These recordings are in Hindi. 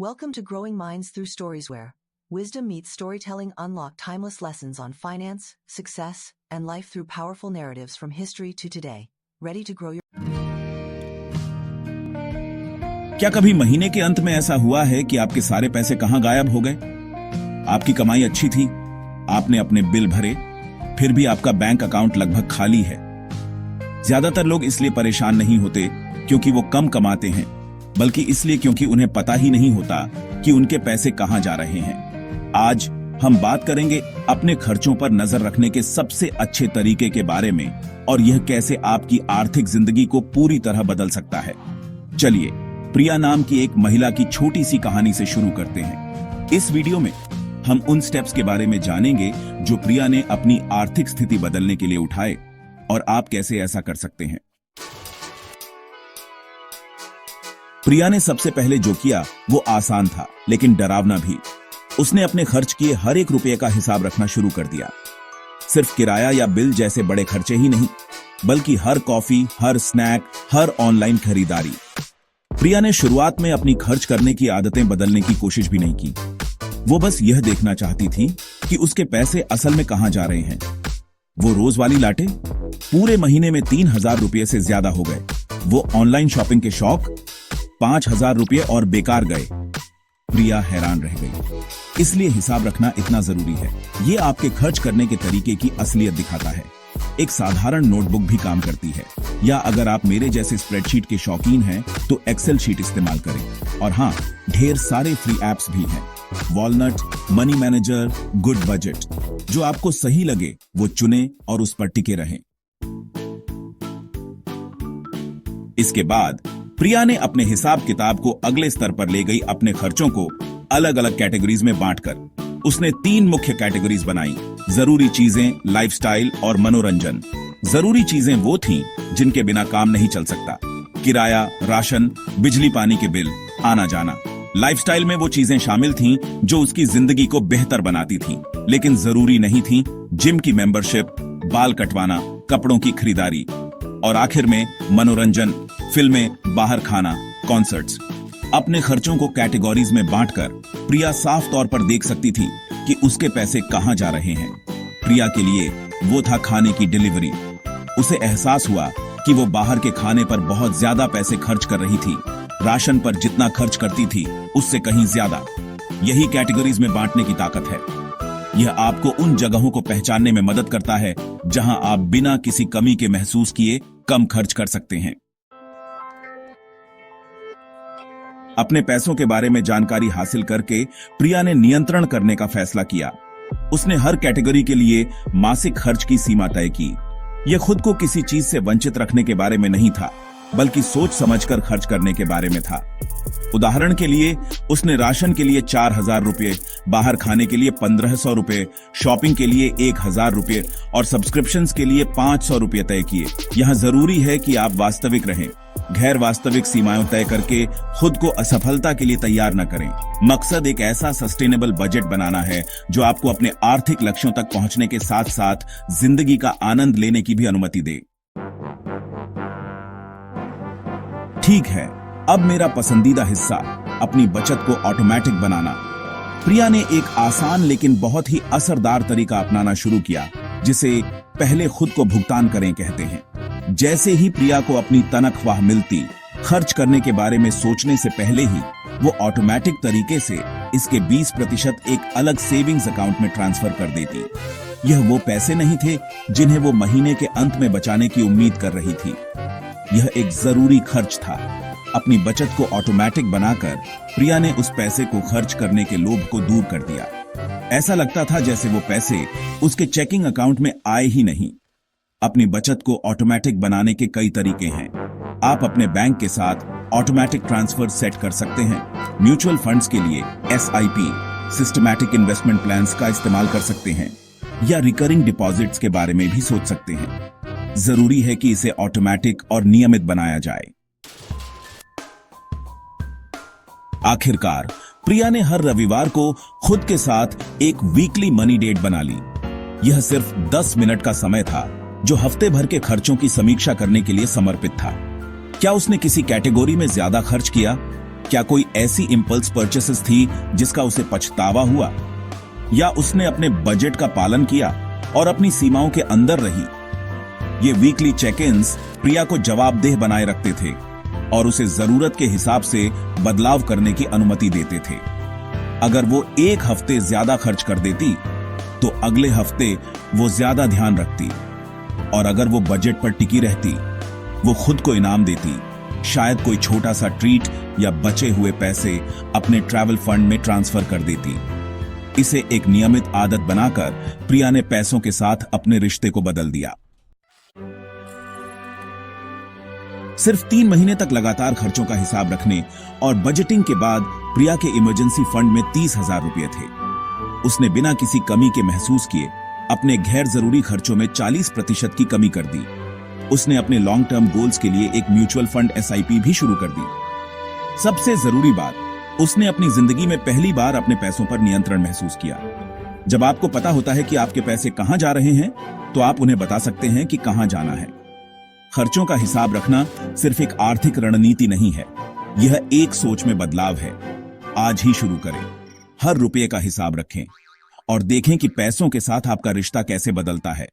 Welcome to Growing Minds Through Stories, where wisdom meets storytelling. Unlock timeless lessons on finance, success, and life through powerful narratives from history to today. Ready to grow your... क्या कभी महीने के अंत में ऐसा हुआ है कि आपके सारे पैसे कहां गायब हो गए? आपकी कमाई अच्छी थी, आपने अपने बिल भरे, फिर भी आपका बैंक अकाउंट लगभग खाली है। ज्यादातर लोग इसलिए परेशान नहीं होते क्योंकि वो कम कमाते हैं, बल्कि इसलिए क्योंकि उन्हें पता ही नहीं होता कि उनके पैसे कहां जा रहे हैं। आज हम बात करेंगे अपने खर्चों पर नजर रखने के सबसे अच्छे तरीके के बारे में और यह कैसे आपकी आर्थिक जिंदगी को पूरी तरह बदल सकता है। चलिए प्रिया नाम की एक महिला की छोटी सी कहानी से शुरू करते हैं। इस वीडियो में हम उन स्टेप्स के बारे में जानेंगे जो प्रिया ने अपनी आर्थिक स्थिति बदलने के लिए उठाए और आप कैसे ऐसा कर सकते हैं। प्रिया ने सबसे पहले जो किया वो आसान था लेकिन डरावना भी। उसने अपने खर्च किए हर एक रुपये का हिसाब रखना शुरू कर दिया। सिर्फ किराया या बिल जैसे बड़े खर्चे ही नहीं, बल्कि हर कॉफी, हर स्नैक, हर ऑनलाइन खरीदारी। प्रिया ने शुरुआत में अपनी खर्च करने की आदतें बदलने की कोशिश भी नहीं की। वो बस यह देखना चाहती थी कि उसके पैसे असल में कहां जा रहे हैं। वो रोज वाली लाटे पूरे महीने में 3,000 रुपये से ज्यादा हो गए। वो ऑनलाइन शॉपिंग के शौक 5,000 रुपये और बेकार गए। प्रिया हैरान रह गई। इसलिए हिसाब रखना इतना जरूरी है। ये आपके खर्च करने के तरीके की असलियत दिखाता है। एक साधारण नोटबुक भी काम करती है, या अगर आप मेरे जैसे स्प्रेडशीट के शौकीन हैं तो एक्सेल शीट इस्तेमाल करें। और हाँ, ढेर सारे फ्री एप्स भी हैं, walnut, money manager, good budget. जो आपको सही लगे वो चुनें और उस पर टिके रहें। इसके बाद प्रिया ने अपने हिसाब किताब को अगले स्तर पर ले गई। अपने खर्चों को अलग अलग कैटेगरीज में बांटकर उसने 3 मुख्य कैटेगरीज बनाई: जरूरी चीजें, लाइफस्टाइल और मनोरंजन। जरूरी चीजें वो थीं जिनके बिना काम नहीं चल सकता: किराया, राशन, बिजली पानी के बिल, आना जाना। लाइफस्टाइल में वो चीजें शामिल थीं जो उसकी जिंदगी को बेहतर बनाती थीं, लेकिन जरूरी नहीं थीं: जिम की मेंबरशिप, बाल कटवाना, कपड़ों की खरीदारी। और आखिर में मनोरंजन, फिल्में, बाहर खाना, कॉन्सर्ट्स। अपने खर्चों को कैटेगरीज में बांटकर प्रिया साफ तौर पर देख सकती थी कि उसके पैसे कहां जा रहे हैं। प्रिया के लिए वो था खाने की डिलीवरी। उसे एहसास हुआ कि वो बाहर के खाने पर बहुत ज्यादा पैसे खर्च कर रही थी। राशन पर जितना खर्च करती थी उससे कहीं ज्यादा। यही कैटेगरीज में बांटने की ताकत है। यह आपको उन जगहों को पहचानने में मदद करता है जहां आप बिना किसी कमी के महसूस किए कम खर्च कर सकते हैं। अपने पैसों के बारे में जानकारी हासिल करके प्रिया ने नियंत्रण करने का फैसला किया। उसने हर कैटेगरी के लिए मासिक खर्च की सीमा तय की। यह खुद को किसी चीज से वंचित रखने के बारे में नहीं था, बल्कि सोच समझकर खर्च करने के बारे में था। उदाहरण के लिए उसने राशन के लिए 4,000 रुपये, बाहर खाने के लिए 1,500 रुपये, शॉपिंग के लिए 1,000 रुपये और सब्सक्रिप्शंस के लिए 500 रुपये तय किए। यहां जरूरी है कि आप वास्तविक रहें। गैर वास्तविक सीमाएं तय करके खुद को असफलता के लिए तैयार न करें। मकसद एक ऐसा सस्टेनेबल बजट बनाना है जो आपको अपने आर्थिक लक्ष्यों तक पहुंचने के साथ साथ जिंदगी का आनंद लेने की भी अनुमति दे। ठीक है, अब मेरा पसंदीदा हिस्सा, अपनी बचत को ऑटोमेटिक बनाना। प्रिया ने एक आसान लेकिन बहुत ही असरदार तरीका अपनाना शुरू किया, जिसे पहले खुद को भुगतान करें कहते हैं। जैसे ही प्रिया को अपनी तनख्वाह मिलती, खर्च करने के बारे में सोचने से पहले ही वो ऑटोमेटिक तरीके से इसके 20% एक अलग सेविंग्स अकाउंट में ट्रांसफर कर देती। यह वो पैसे नहीं थे जिन्हें वो महीने के अंत में बचाने की उम्मीद कर रही थी। यह एक जरूरी खर्च था। अपनी बचत को ऑटोमेटिक बनाकर प्रिया ने उस पैसे को खर्च करने के लोभ को दूर कर दिया। ऐसा लगता था जैसे वो पैसे उसके चेकिंग अकाउंट में आए ही नहीं। अपनी बचत को ऑटोमेटिक बनाने के कई तरीके हैं। आप अपने बैंक के साथ ऑटोमेटिक ट्रांसफर सेट कर सकते हैं। म्यूचुअल फंड्स के लिए SIP, सिस्टमैटिक इन्वेस्टमेंट प्लान्स का इस्तेमाल कर सकते हैं, या रिकरिंग डिपॉजिट्स के बारे में भी सोच सकते हैं। जरूरी है कि इसे ऑटोमेटिक और नियमित बनाया जाए। आखिरकार प्रिया ने हर रविवार को खुद के साथ एक वीकली मनी डेट बना ली। यह सिर्फ 10 मिनट का समय था जो हफ्ते भर के खर्चों की समीक्षा करने के लिए समर्पित था। क्या उसने किसी कैटेगरी में ज्यादा खर्च किया? क्या कोई ऐसी इंपल्स परचेसेस थी जिसका उसे पछतावा हुआ, या उसने अपने बजट का पालन किया और अपनी सीमाओं के अंदर रही? ये वीकली चेक-इन्स प्रिया को जवाबदेह बनाए रखते थे और उसे जरूरत के हिसाब से बदलाव करने की अनुमति देते थे। अगर वो एक हफ्ते ज्यादा खर्च कर देती तो अगले हफ्ते वो ज्यादा ध्यान रखती, और अगर वो बजट पर टिकी रहती वो खुद को इनाम देती, शायद कोई छोटा सा ट्रीट या बचे हुए पैसे अपने ट्रैवल फंड में ट्रांसफर कर देती। इसे एक नियमित आदत बनाकर प्रिया ने पैसों के साथ अपने रिश्ते को बदल दिया। सिर्फ 3 महीने तक लगातार खर्चों का हिसाब रखने और बजटिंग के बाद प्रिया के इमरजेंसी फंड में 30,000 रुपए थे। उसने बिना किसी कमी के महसूस किए अपने गैर जरूरी खर्चों में 40% की कमी कर दी। उसने अपने लॉन्ग टर्म गोल्स के लिए एक म्यूचुअल फंड SIP भी शुरू कर दी। सबसे जरूरी बात, उसने अपनी जिंदगी में पहली बार अपने पैसों पर नियंत्रण महसूस किया। जब आपको पता होता है कि आपके पैसे कहां जा रहे हैं, तो आप उन्हें बता सकते हैं कि कहां जाना है। खर्चों का हिसाब रखना सिर्फ एक आर्थिक रणनीति नहीं है, यह एक सोच में बदलाव है। आज ही शुरू करें। हर रुपये का हिसाब रखें और देखें कि पैसों के साथ आपका रिश्ता कैसे बदलता है।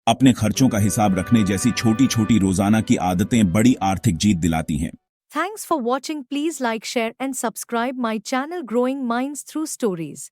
अपने खर्चों का हिसाब रखने जैसी छोटी छोटी रोजाना की आदतें बड़ी आर्थिक जीत दिलाती हैं। Thanks for watching. Please like, share and subscribe my channel Growing Minds Through Stories.